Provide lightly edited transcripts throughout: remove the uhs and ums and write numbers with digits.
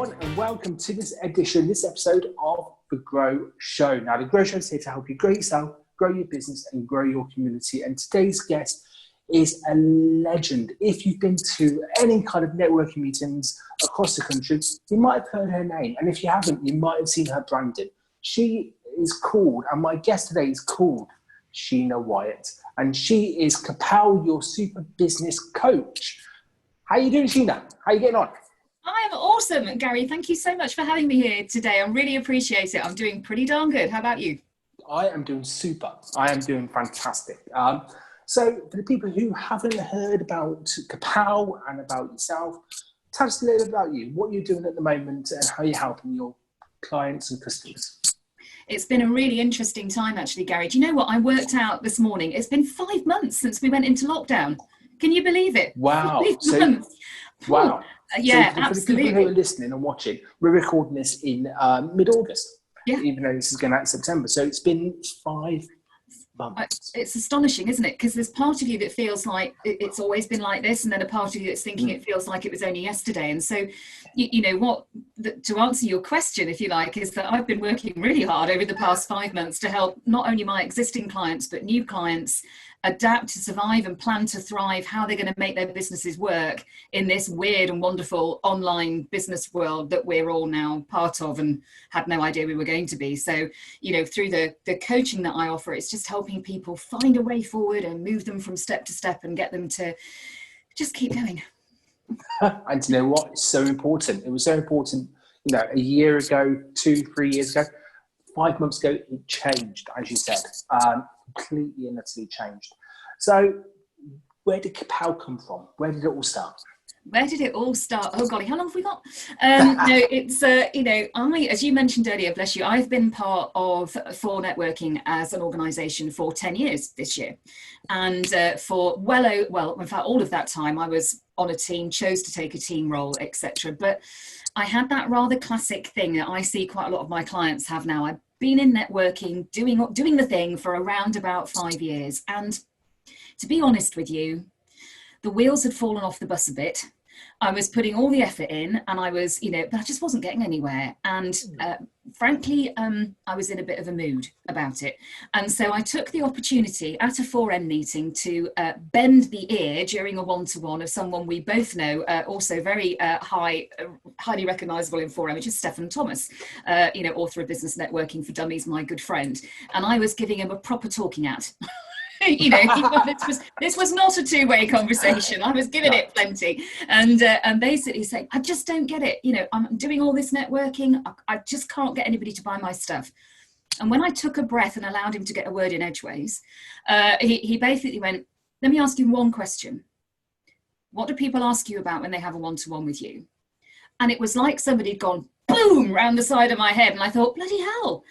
everyone, and welcome to this episode of The Grow Show. Now, The Grow Show is here to help you grow yourself, grow your business, and grow your community. And today's guest is a legend. If you've been to any kind of networking meetings across the country, you might have heard her name. And if you haven't, you might have seen her branded. She is called, and my guest today is called Sheena Whyatt. And she is Kapow, your super business coach. How you doing, Sheena? How you getting on? I'm awesome, Gary. Thank you so much for having me here today. I really appreciate it. I'm doing pretty darn good. How about you? I am doing super. I am doing fantastic. So for the people who haven't heard about Kapow and about yourself, tell us a little bit about you, what you're doing at the moment and how you're helping your clients and customers. It's been a really interesting time, actually, Gary. Do you know what? I worked out this morning. It's been 5 months since we went into lockdown. Can you believe it? Wow. 5 months. Wow. Yeah, so for absolutely. the people who are listening and watching, we're recording this in mid-August, even though this is going out in September. So it's been 5 months. It's astonishing, isn't it? Because there's part of you that feels like it's always been like this, and then a part of you that's thinking it feels like it was only yesterday. And so, you know what, to answer your question, if you like, is that I've been working really hard over the past 5 months to help not only my existing clients, but new clients adapt to survive and plan to thrive, how they're going to make their businesses work in this weird and wonderful online business world that we're all now part of and had no idea we were going to be. So, you know, through the coaching that I offer, it's just helping people find a way forward and move them from step to step and get them to just keep going. And you know what? It's so important. It was so important, you know, a year ago, 2-3 years ago, 5 months ago, it changed, as you said, completely and utterly changed. So where did Kapow come from? Where did it all start? Where did it all start? Oh golly, how long have we got? No, it's, you know, as you mentioned earlier, bless you, I've been part of For Networking as an organisation for 10 years this year. And for in fact, all of that time I was on a team, chose to take a team role, etc. But I had that rather classic thing that I see quite a lot of my clients have now. I've been in networking, doing the thing for around about 5 years. And to be honest with you, the wheels had fallen off the bus a bit. I was putting all the effort in and I was, you know, but I just wasn't getting anywhere. And frankly, I was in a bit of a mood about it. And so I took the opportunity at a 4N meeting to bend the ear during a one-to-one of someone we both know, also very highly recognisable in 4N, which is Stephen Thomas, you know, author of Business Networking for Dummies, my good friend. And I was giving him a proper talking at. You know, this was not a two-way conversation. I was giving it plenty, and basically saying, I just don't get it. You know, I'm doing all this networking. I just can't get anybody to buy my stuff. And when I took a breath and allowed him to get a word in edgeways, he basically went, let me ask you one question. What do people ask you about when they have a one-to-one with you? And it was like somebody had gone boom round the side of my head, and I thought, bloody hell.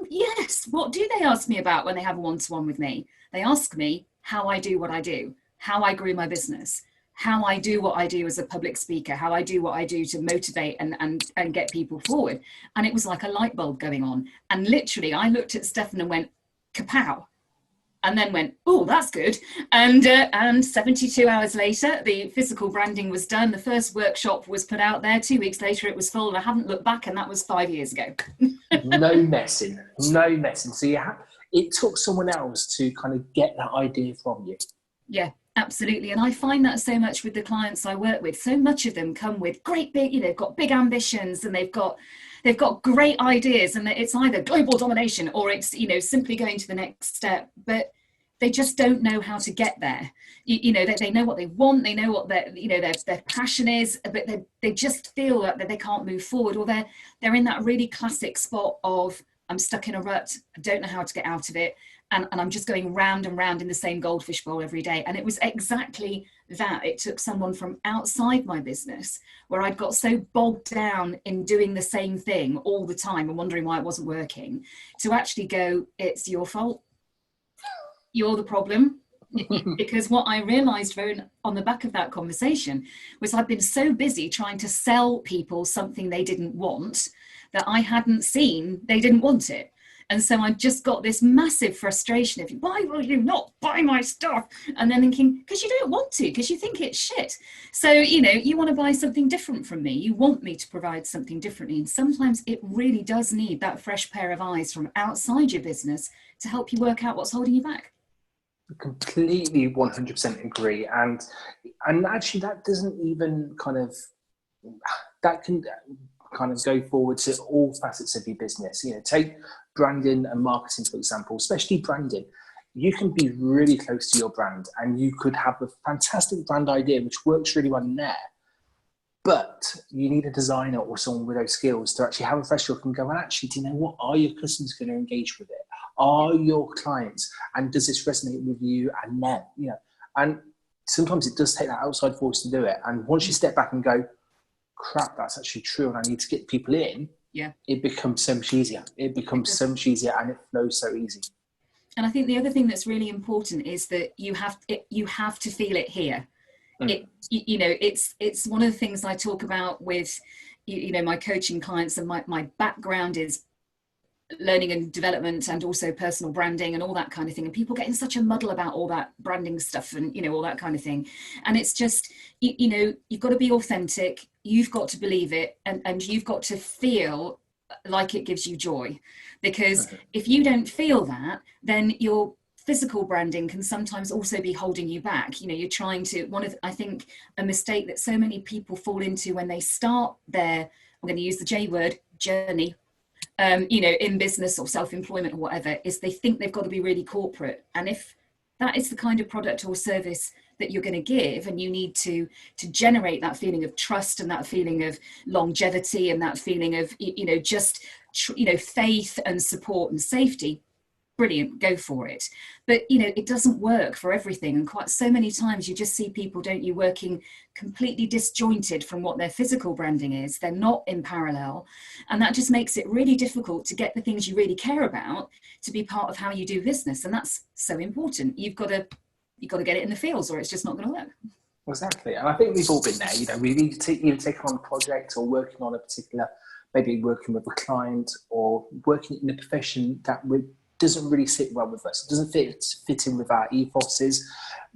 Yes, what do they ask me about when they have a one-to-one with me? They ask me how I do what I do, how I grew my business, how I do what I do as a public speaker, how I do what I do to motivate and get people forward. And it was like a light bulb going on. And literally, I looked at Stefan and went, Kapow. And then went, oh, that's good. And 72 hours later, the physical branding was done. The first workshop was put out there. 2 weeks later, it was full. And I haven't looked back, and that was 5 years ago. No messing. So it took someone else to kind of get that idea from you. Yeah, absolutely. And I find that so much with the clients I work with. So much of them come with great big, you know, they've got big ambitions and they've got great ideas, and it's either global domination or it's, you know, simply going to the next step, but they just don't know how to get there. You know, they know what they want, they know what their passion is, but they just feel that they can't move forward, or they're in that really classic spot of, I'm stuck in a rut, I don't know how to get out of it, and I'm just going round and round in the same goldfish bowl every day. And it was exactly that. It took someone from outside my business, where I'd got so bogged down in doing the same thing all the time and wondering why it wasn't working, to actually go, it's your fault. You're the problem. Because what I realized on the back of that conversation was I'd been so busy trying to sell people something they didn't want that I hadn't seen they didn't want it. And so I just got this massive frustration of, why will you not buy my stuff? And then thinking, because you don't want to, because you think it's shit. So, you know, you want to buy something different from me. You want me to provide something differently. And sometimes it really does need that fresh pair of eyes from outside your business to help you work out what's holding you back. Completely 100% agree. And actually that doesn't even that can kind of go forward to all facets of your business. You know, take branding and marketing, for example, especially branding. You can be really close to your brand and you could have a fantastic brand idea which works really well in there, but you need a designer or someone with those skills to actually have a fresh look and go, and actually, do you know what? Are your customers going to engage with it? Are your clients? And does this resonate with you and them? You know, and sometimes it does take that outside voice to do it. And once you step back and go, crap, that's actually true, and I need to get people in, it becomes so much easier. It becomes so much easier and it flows so easy. And I think the other thing that's really important is that you have to feel it here. You know, it's one of the things I talk about with, you know, my coaching clients, and my background is learning and development and also personal branding and all that kind of thing. And people get in such a muddle about all that branding stuff and, you know, all that kind of thing. And it's just, you know, you've got to be authentic. You've got to believe it, and you've got to feel like it gives you joy, because if you don't feel that, then your physical branding can sometimes also be holding you back. You know, you're trying to, I think a mistake that so many people fall into when they start their, I'm going to use the J word, journey, you know, in business or self-employment or whatever, is they think they've got to be really corporate. And if that is the kind of product or service that you're going to give, and you need to generate that feeling of trust and that feeling of longevity and that feeling of, you know, just, you know, faith and support and safety, brilliant, go for it. But, you know, it doesn't work for everything. And quite so many times you just see people, don't you, working completely disjointed from what their physical branding is. They're not in parallel. And that just makes it really difficult to get the things you really care about to be part of how you do business. And that's so important. You've got to get it in the fields, or it's just not going to work. Exactly. And I think we've all been there. You know, we need to either take on a project or working on a particular, maybe working with a client or working in a profession that doesn't really sit well with us. It doesn't fit in with our ethoses.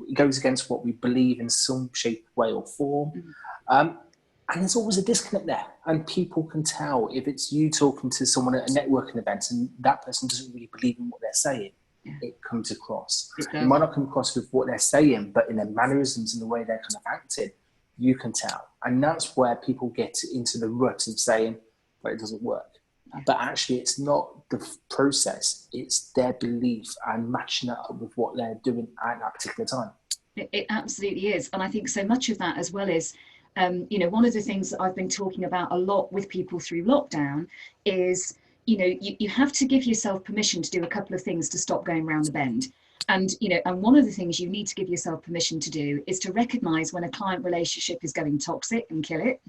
It goes against what we believe in some shape, way or form. And there's always a disconnect there. And people can tell if it's you talking to someone at a networking event and that person doesn't really believe in what they're saying. It comes across. It might not come across with what they're saying, but in their mannerisms and the way they're kind of acting, you can tell. And that's where people get into the rut of saying, well, it doesn't work. But actually, it's not the process, it's their belief and matching it up with what they're doing at that particular time. It absolutely is. And I think so much of that, as well as, you know, one of the things that I've been talking about a lot with people through lockdown is, you know, you have to give yourself permission to do a couple of things to stop going around the bend. And, you know, and one of the things you need to give yourself permission to do is to recognize when a client relationship is going toxic and kill it.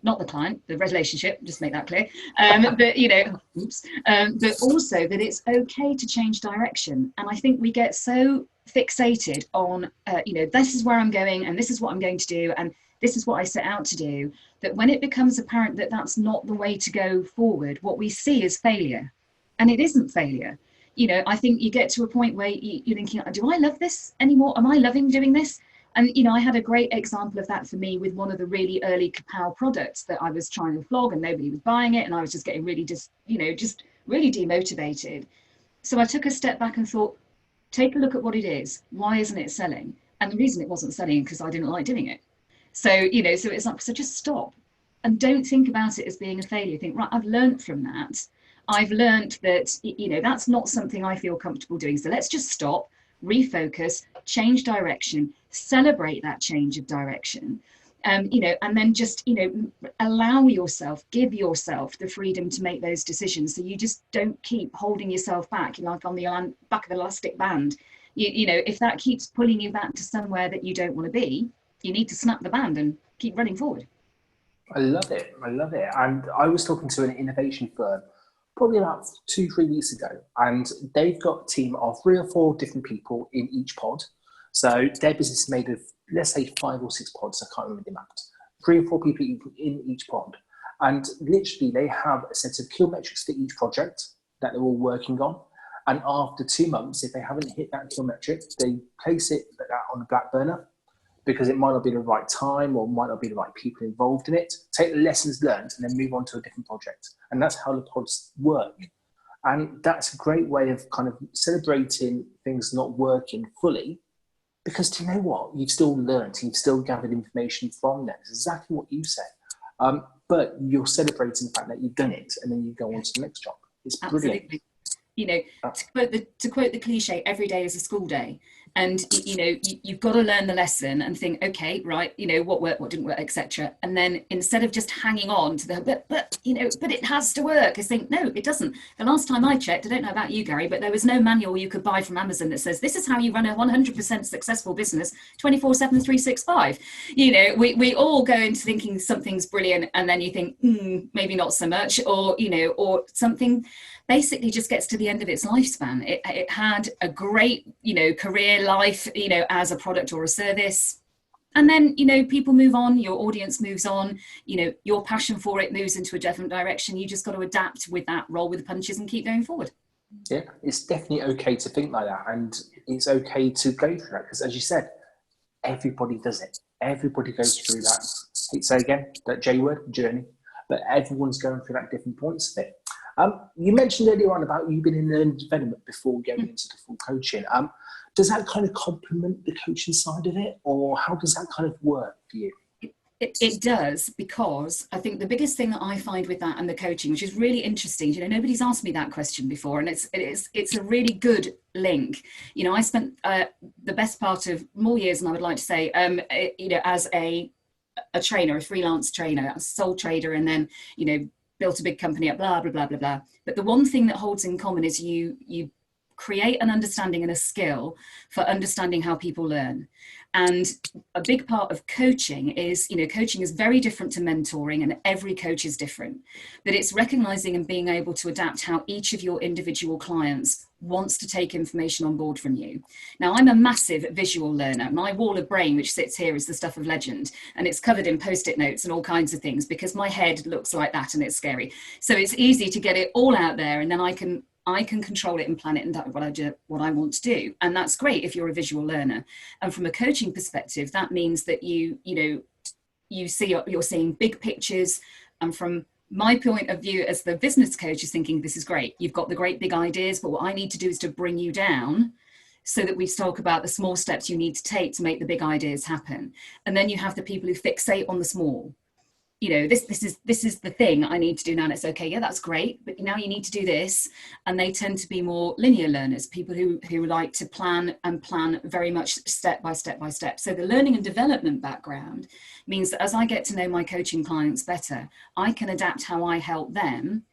Not the client, the relationship, just make that clear. But, you know, but also that it's okay to change direction. And I think we get so fixated on, you know, this is where I'm going and this is what I'm going to do and this is what I set out to do, that when it becomes apparent that that's not the way to go forward, what we see is failure. And it isn't failure. You know, I think you get to a point where you're thinking, do I love this anymore? Am I loving doing this? And, you know, I had a great example of that for me with one of the really early Kapow products that I was trying to flog and nobody was buying it. And I was just getting really, just really demotivated. So I took a step back and thought, take a look at what it is. Why isn't it selling? And the reason it wasn't selling is because I didn't like doing it. So, you know, so it's like, so just stop and don't think about it as being a failure. Think, right, I've learned from that. I've learned that, you know, that's not something I feel comfortable doing. So let's just stop, refocus, change direction, celebrate that change of direction, you know, and then just, you know, allow yourself, give yourself the freedom to make those decisions. So you just don't keep holding yourself back, like on the back of the elastic band. You know, if that keeps pulling you back to somewhere that you don't want to be, you need to snap the band and keep running forward. I love it. I love it. And I was talking to an innovation firm probably about 2-3 weeks ago, and they've got a team of 3 or 4 different people in each pod. So their business is made of, let's say, 5 or 6 pods. I can't remember the amount. 3 or 4 people in each pod. And literally they have a set of kill metrics for each project. that they're all working on. And after 2 months, if they haven't hit that kilometric, they place it on the back burner because it might not be the right time or might not be the right people involved in it. Take the lessons learned and then move on to a different project. And that's how the pods work. And that's a great way of kind of celebrating things not working fully, because do you know what? You've still learned, you've still gathered information from that. It's exactly what you said. But you're celebrating the fact that you've done it and then you go on to the next job. It's brilliant. Absolutely. You know, to quote the cliche, every day is a school day. And, you know, you've got to learn the lesson and think, okay, right, you know, what worked, what didn't work, etc. And then instead of just hanging on to the, but it has to work, I think, no, it doesn't. The last time I checked, I don't know about you, Gary, but there was no manual you could buy from Amazon that says, this is how you run a 100% successful business, 24/7, 365. You know, we all go into thinking something's brilliant and then you think, maybe not so much, or, you know, or something basically just gets to the end of its lifespan. It had a great, you know, career life, you know, as a product or a service. And then, you know, people move on, your audience moves on, you know, your passion for it moves into a different direction. You just got to adapt with that, roll with the punches and keep going forward. Yeah, it's definitely okay to think like that. And it's okay to go through that because, as you said, everybody does it. Everybody goes through that, I hate to say again, that J word, journey, but everyone's going through that different points of it. You mentioned earlier on about you being in learning development before going into the full coaching. Does that kind of complement the coaching side of it, or how does that kind of work for you? It does, because I think the biggest thing that I find with that and the coaching, which is really interesting, you know, nobody's asked me that question before, and it's a really good link. You know, I spent the best part of more years, and I would like to say, you know, as a trainer, a freelance trainer, a sole trader, and then, you know, built a big company up, blah, blah, blah, blah, blah. But the one thing that holds in common is you create an understanding and a skill for understanding how people learn. And a big part of coaching is, you know, coaching is very different to mentoring, and every coach is different. But it's recognizing and being able to adapt how each of your individual clients wants to take information on board from you. Now, I'm a massive visual learner. My wall of brain, which sits here, is the stuff of legend, and it's covered in post-it notes and all kinds of things because my head looks like that and it's scary. So it's easy to get it all out there, and then I can control it and plan it and do what I want to do. And that's great if you're a visual learner. And from a coaching perspective, that means that you're seeing big pictures. And from my point of view as the business coach is thinking, this is great. You've got the great big ideas, but what I need to do is to bring you down so that we talk about the small steps you need to take to make the big ideas happen. And then you have the people who fixate on the small. You know, this is the thing I need to do now, and it's okay, yeah, that's great, but now you need to do this. And they tend to be more linear learners, people who like to plan very much step by step by step. So the learning and development background means that as I get to know my coaching clients better, I can adapt how I help them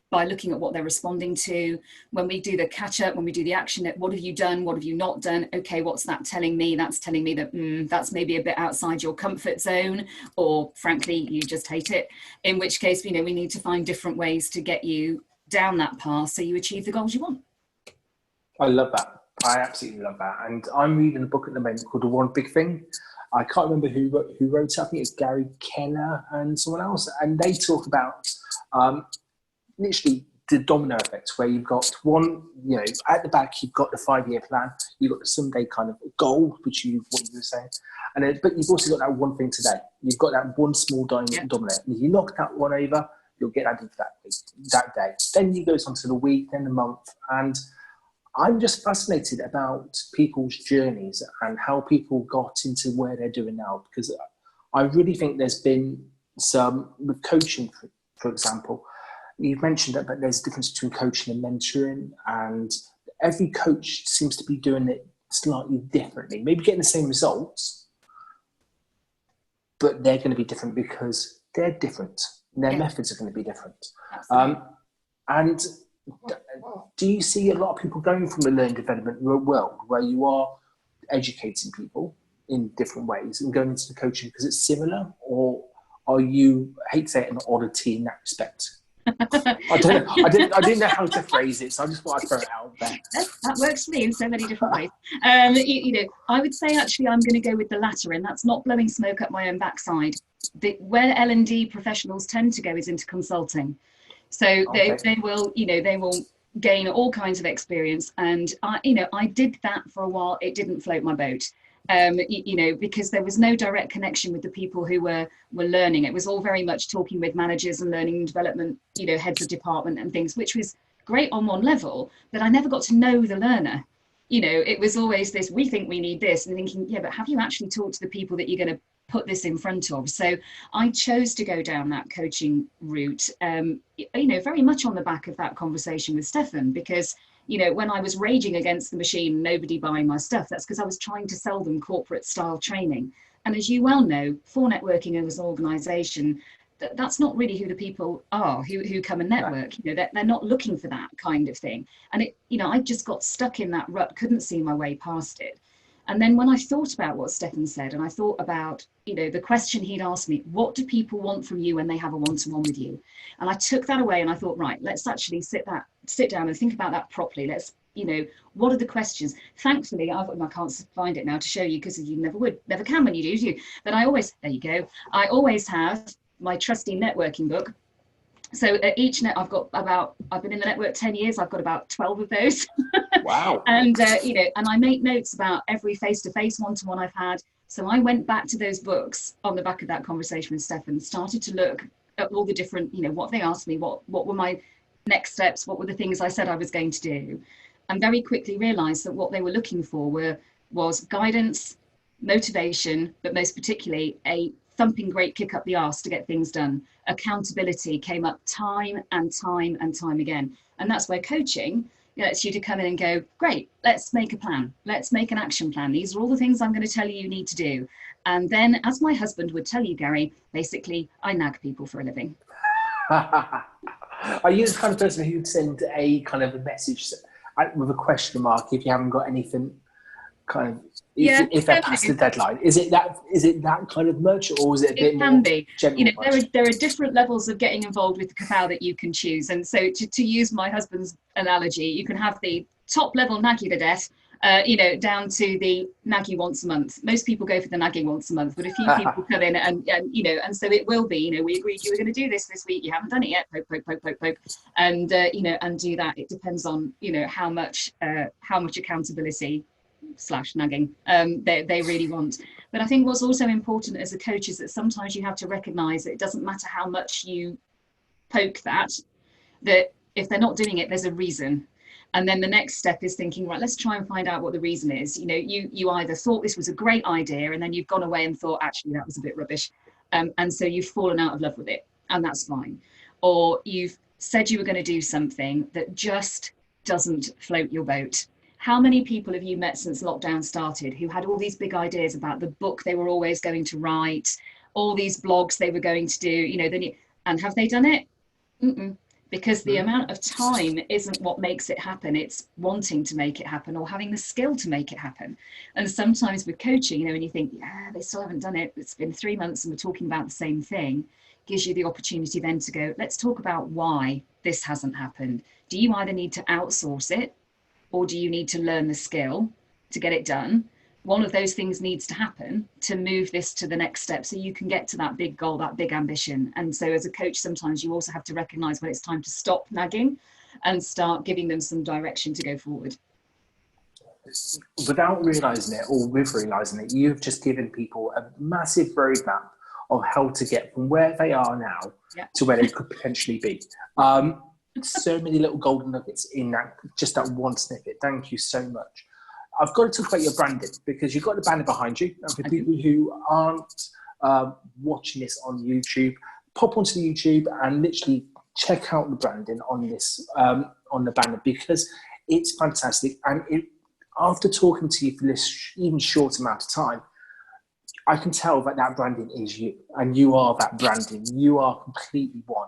by looking at what they're responding to. When we do the catch up, when we do the action, what have you done? What have you not done? Okay, what's that telling me? That's telling me that that's maybe a bit outside your comfort zone, or frankly, you just hate it. In which case, you know, we need to find different ways to get you down that path so you achieve the goals you want. I love that. I absolutely love that. And I'm reading a book at the moment called The One Big Thing. I can't remember who wrote it. I think it's Gary Keller and someone else. And they talk about literally the domino effect, where you've got one, you know, at the back, you've got the 5-year plan, you've got the someday kind of goal, what you were saying, and then, but you've also got that one thing today. You've got that one small domino, and if you knock that one over, you'll get added to that week, that day. Then you goes on to the week, then the month, and I'm just fascinated about people's journeys and how people got into where they're doing now, because I really think there's been some, with coaching, for example, you've mentioned that, but there's a difference between coaching and mentoring, and every coach seems to be doing it slightly differently, maybe getting the same results, but they're going to be different because they're different. Their methods are going to be different. And do you see a lot of people going from the learning development world, where you are educating people in different ways, and going into the coaching because it's similar, or are you, I hate to say it, an oddity in that respect? I don't know. I didn't know how to phrase it, so I just thought I'd throw it out there. That works for me in so many different ways. You know, I would say actually I'm going to go with the latter, and that's not blowing smoke up my own backside. Where L&D professionals tend to go is into consulting. So they will, you know, they will gain all kinds of experience. And I did that for a while. It didn't float my boat. Because there was no direct connection with the people who were learning. It was all very much talking with managers and learning and development, heads of department and things, which was great on one level, but I never got to know the learner. It was always this, we think we need this, and thinking, yeah, but have you actually talked to the people that you're going to put this in front of? So I chose to go down that coaching route, very much on the back of that conversation with Stefan, because when I was raging against the machine, nobody buying my stuff, that's because I was trying to sell them corporate style training. And as you well know, for networking as an organization, that's not really who the people are who come and network. They're not looking for that kind of thing. And I just got stuck in that rut, couldn't see my way past it. And then when I thought about what Stefan said, and I thought about, the question he'd asked me, what do people want from you when they have a one-to-one with you? And I took that away and I thought, right, let's actually sit down and think about that properly. Let's, what are the questions? Thankfully, I can't find it now to show you because you never can when you do. But there you go. I always have my trusty networking book. So at each I've been in the network 10 years, I've got about 12 of those. Wow. And, and I make notes about every face-to-face one-to-one I've had. So I went back to those books on the back of that conversation with Stefan, started to look at all the different, what they asked me, what were my next steps, what were the things I said I was going to do, and very quickly realized that what they were looking for was guidance, motivation, but most particularly a thumping great kick up the arse to get things done. Accountability came up time and time and time again. And that's where coaching lets you to come in and go, great, let's make a plan. Let's make an action plan. These are all the things I'm going to tell you need to do. And then, as my husband would tell you, Gary, basically, I nag people for a living. Are you the kind of person who'd send a kind of a message with a question mark if you haven't got anything kind of, if they're past the deadline? Is it that kind of much, or is it a bit more? It can be. There are different levels of getting involved with the cacao that you can choose. And so to use my husband's analogy, you can have the top level nag you to death, down to the nag you once a month. Most people go for the nagging once a month, but a few people come in and so it will be, we agreed you were going to do this week, you haven't done it yet, poke, and and do that. It depends on, how much accountability / nagging they really want. But I think what's also important as a coach is that sometimes you have to recognize that it doesn't matter how much you poke that if they're not doing it, there's a reason. And then the next step is thinking, right, let's try and find out what the reason is. You either thought this was a great idea and then you've gone away and thought, actually, that was a bit rubbish. And so you've fallen out of love with it, and that's fine. Or you've said you were going to do something that just doesn't float your boat. How many people have you met since lockdown started who had all these big ideas about the book they were always going to write, all these blogs they were going to do, and have they done it? Mm-mm. Because the amount of time isn't what makes it happen. It's wanting to make it happen or having the skill to make it happen. And sometimes with coaching, when you think, yeah, they still haven't done it, it's been 3 months and we're talking about the same thing, gives you the opportunity then to go, let's talk about why this hasn't happened. Do you either need to outsource it, or do you need to learn the skill to get it done? One of those things needs to happen to move this to the next step so you can get to that big goal, that big ambition. And so as a coach, sometimes you also have to recognize when it's time to stop nagging and start giving them some direction to go forward. Without realizing it, or with realizing it, you've just given people a massive roadmap of how to get from where they are now to where they could potentially be. So many little golden nuggets in that one snippet. Thank you so much. I've got to talk about your branding, because you've got the banner behind you. And for people who aren't watching this on YouTube, pop onto the YouTube and literally check out the branding on this on the banner, because it's fantastic. And after talking to you for this even short amount of time, I can tell that branding is you, and you are that branding. You are completely one.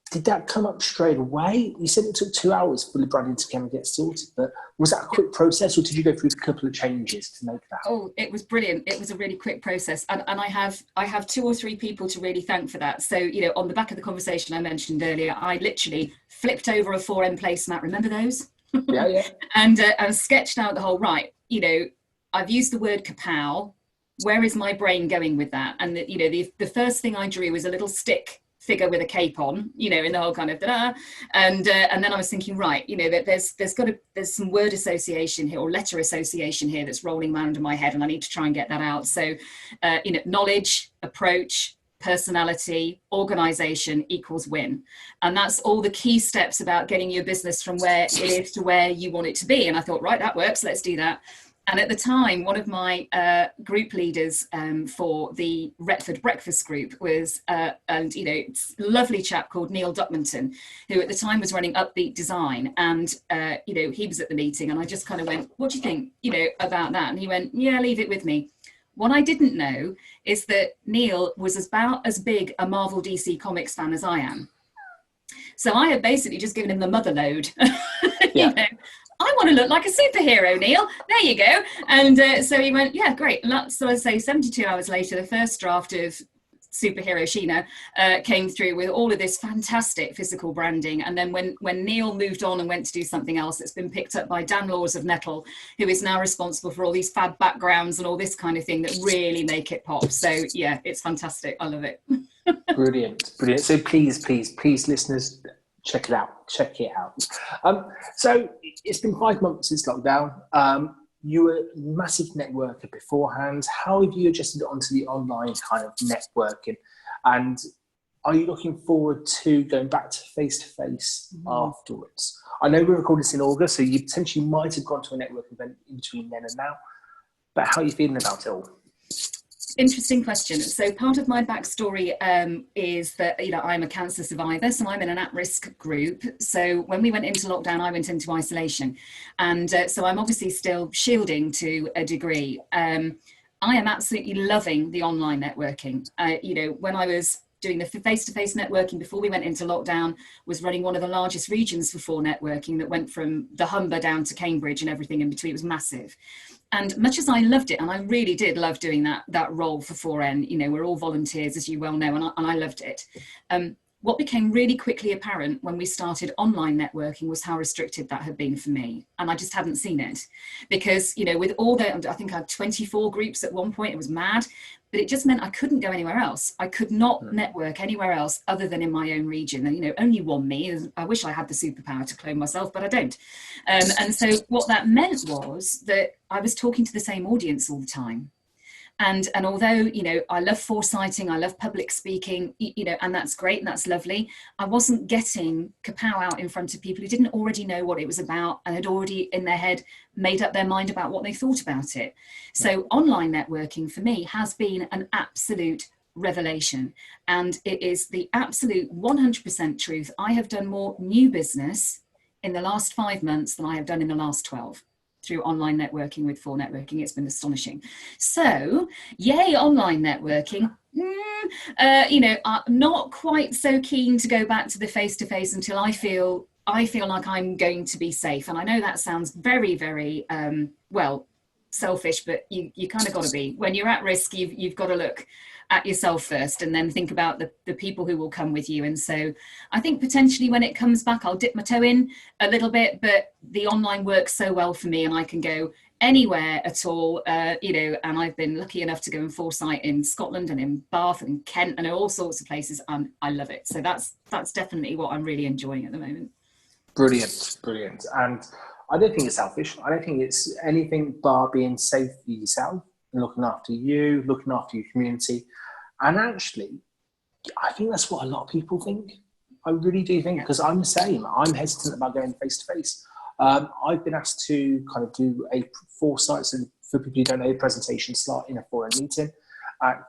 Did that come up straight away? You said it took 2 hours for the branding to come and get sorted, but was that a quick process, or did you go through a couple of changes to make that? Oh, it was brilliant. It was a really quick process. And I have 2 or 3 people to really thank for that. So, on the back of the conversation I mentioned earlier, I literally flipped over a 4M placemat. Remember those? Yeah. And sketched out the whole, right, I've used the word kapow. Where is my brain going with that? And the first thing I drew was a little stick figure with a cape on, you know, in the whole kind of da-da. And then I was thinking, right, you know, that there's some word association here, or letter association here, that's rolling around in my head, and I need to try and get that out. So, you know, knowledge, approach, personality, organization equals win. And that's all the key steps about getting your business from where it is to where you want it to be. And I thought, right, that works, let's do that. And at the time, one of my group leaders for the Retford Breakfast Group was, and you know, lovely chap called Neil Duckmanton, who at the time was running Upbeat Design. And, you know, he was at the meeting, and I just kind of went, what do you think, you know, about that? And he went, yeah, leave it with me. What I didn't know is that Neil was about as big a Marvel DC Comics fan as I am. So I had basically just given him the mother load. Yeah. You know, I want to look like a superhero, Neil. There you go. And so he went, yeah, great. So I say 72 hours later, the first draft of superhero Sheena came through with all of this fantastic physical branding. And then when Neil moved on and went to do something else, it's been picked up by Dan Laws of Nettle, who is now responsible for all these fab backgrounds and all this kind of thing that really make it pop. So yeah, it's fantastic. I love it. Brilliant. So please, listeners, check it out. So it's been 5 months since lockdown. You were a massive networker beforehand. How have you adjusted onto the online kind of networking? And are you looking forward to going back to face-to-face afterwards? I know we recorded this in August, so you potentially might have gone to a networking event in between then and now. But how are you feeling about it all? Interesting question. So part of my backstory is that, you know, I'm a cancer survivor, so I'm in an at-risk group. So when we went into lockdown, I went into isolation. And so I'm obviously still shielding to a degree. I am absolutely loving the online networking. You know, when I was doing the face-to-face networking before we went into lockdown, was running one of the largest regions for networking that went from the Humber down to Cambridge and everything in between. It was massive. And much as I loved it, and I really did love doing that role for 4N, you know, we're all volunteers, as you well know, and I loved it. What became really quickly apparent when we started online networking was how restricted that had been for me. And I just hadn't seen it because, you know, with all the, I think I had 24 groups at one point, it was mad, but it just meant I couldn't go anywhere else. I could not network anywhere else other than in my own region. And, you know, only one me. I wish I had the superpower to clone myself, but I don't. And so what that meant was that I was talking to the same audience all the time. And although, you know, I love foresighting, I love public speaking, you know, and that's great and that's lovely, I wasn't getting kapow out in front of people who didn't already know what it was about and had already in their head made up their mind about what they thought about it. So online networking for me has been an absolute revelation. And it is the absolute 100% truth. I have done more new business in the last 5 months than I have done in the last 12. Through online networking with 4Networking. It's been astonishing. So, yay, online networking. You know, I'm not quite so keen to go back to the face-to-face until I feel like I'm going to be safe. And I know that sounds very, very, well, selfish, but you kind of got to be. When you're at risk, you've got to look at yourself first and then think about the people who will come with you. And so I think potentially when it comes back, I'll dip my toe in a little bit, but the online works so well for me and I can go anywhere at all, you know, and I've been lucky enough to go in Foresight in Scotland and in Bath and Kent and all sorts of places. I love it. So that's definitely what I'm really enjoying at the moment. Brilliant. And I don't think it's selfish. I don't think it's anything bar being safe for yourself and looking after you, looking after your community. And actually, I think that's what a lot of people think. I really do think, because I'm the same. I'm hesitant about going face-to-face. I've been asked to kind of do a foresight, so for people who don't know, presentation slot in a 4N meeting,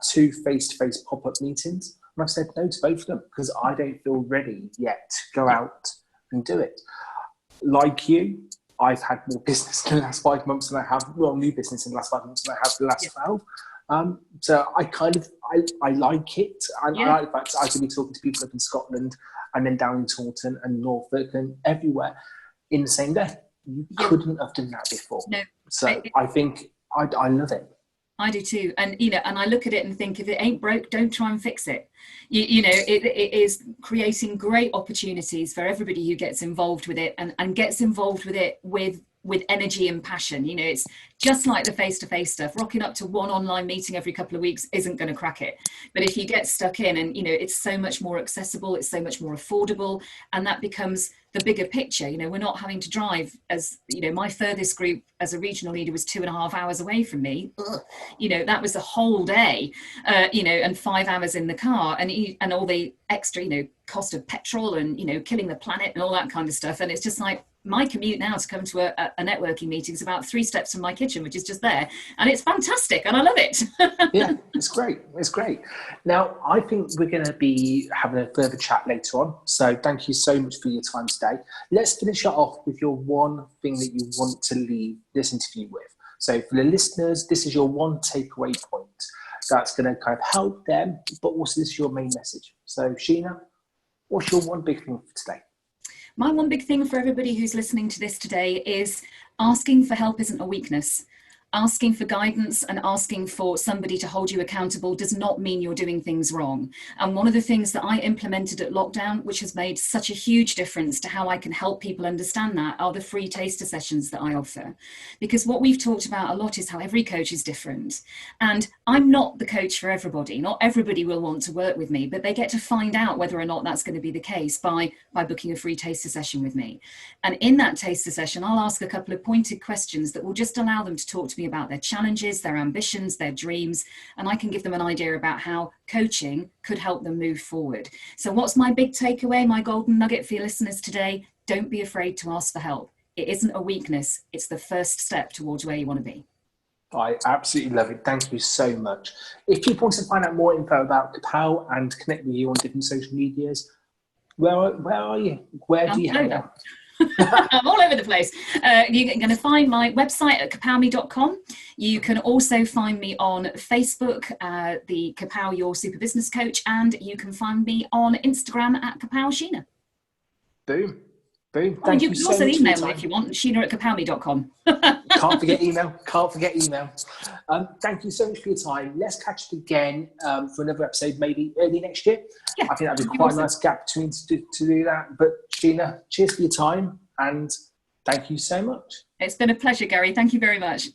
2 face-to-face pop-up meetings. And I've said no to both of them because I don't feel ready yet to go out and do it. Like you, I've had more business in the last 5 months than I have, well, new business in the last 5 months than I have the last 12. So I like it. And I like the fact I could be talking to people up in Scotland and then down in Taunton and Norfolk and everywhere in the same day. You couldn't have done that before. No. So I think I love it. I do too. And, you know, and I look at it and think, if it ain't broke, don't try and fix it. You know, it is creating great opportunities for everybody who gets involved with it and gets involved with it with with energy and passion. You know, it's just like the face-to-face stuff. Rocking up to one online meeting every couple of weeks isn't going to crack it. But if you get stuck in, and, you know, it's so much more accessible, it's so much more affordable, and that becomes the bigger picture. You know, we're not having to drive, as, you know, my furthest group as a regional leader was 2.5 hours away from me. Ugh. You know, that was a whole day, you know, and 5 hours in the car, and all the extra, you know, cost of petrol and, you know, killing the planet and all that kind of stuff. And it's just like, my commute now to come to a networking meeting is about 3 steps from my kitchen, which is just there, and it's fantastic, and I love it. Yeah, it's great. It's great. Now, I think we're going to be having a further chat later on. So thank you so much for your time today. Let's finish it off with your one thing that you want to leave this interview with. So for the listeners, this is your one takeaway point that's going to kind of help them, but also this is your main message. So Sheena, what's your one big thing for today? My one big thing for everybody who's listening to this today is asking for help isn't a weakness. Asking for guidance and asking for somebody to hold you accountable does not mean you're doing things wrong. And one of the things that I implemented at lockdown, which has made such a huge difference to how I can help people understand that, are the free taster sessions that I offer. Because what we've talked about a lot is how every coach is different. And I'm not the coach for everybody. Not everybody will want to work with me, but they get to find out whether or not that's going to be the case by booking a free taster session with me. And in that taster session, I'll ask a couple of pointed questions that will just allow them to talk to me about their challenges, their ambitions, their dreams, and I can give them an idea about how coaching could help them move forward. So what's my big takeaway, my golden nugget for your listeners today? Don't be afraid to ask for help. It isn't a weakness. It's the first step towards where you want to be. I absolutely love it. Thank you so much. If people want to find out more info about Kapow and connect with you on different social medias, where are you? Where do you hang out? I'm all over the place. You're going to find my website at kapowme.com. You can also find me on Facebook, the Kapow Your Super Business Coach, and you can find me on Instagram at Kapow Sheena. Boom. Boom. Thank you can so also much email me if you want, Sheena@kapowme.com. Can't forget email. Thank you so much for your time. Let's catch it again for another episode, maybe early next year. Yeah, I think that'd be quite a nice gap between to do that. But Sheena, cheers for your time and thank you so much. It's been a pleasure, Gary. Thank you very much.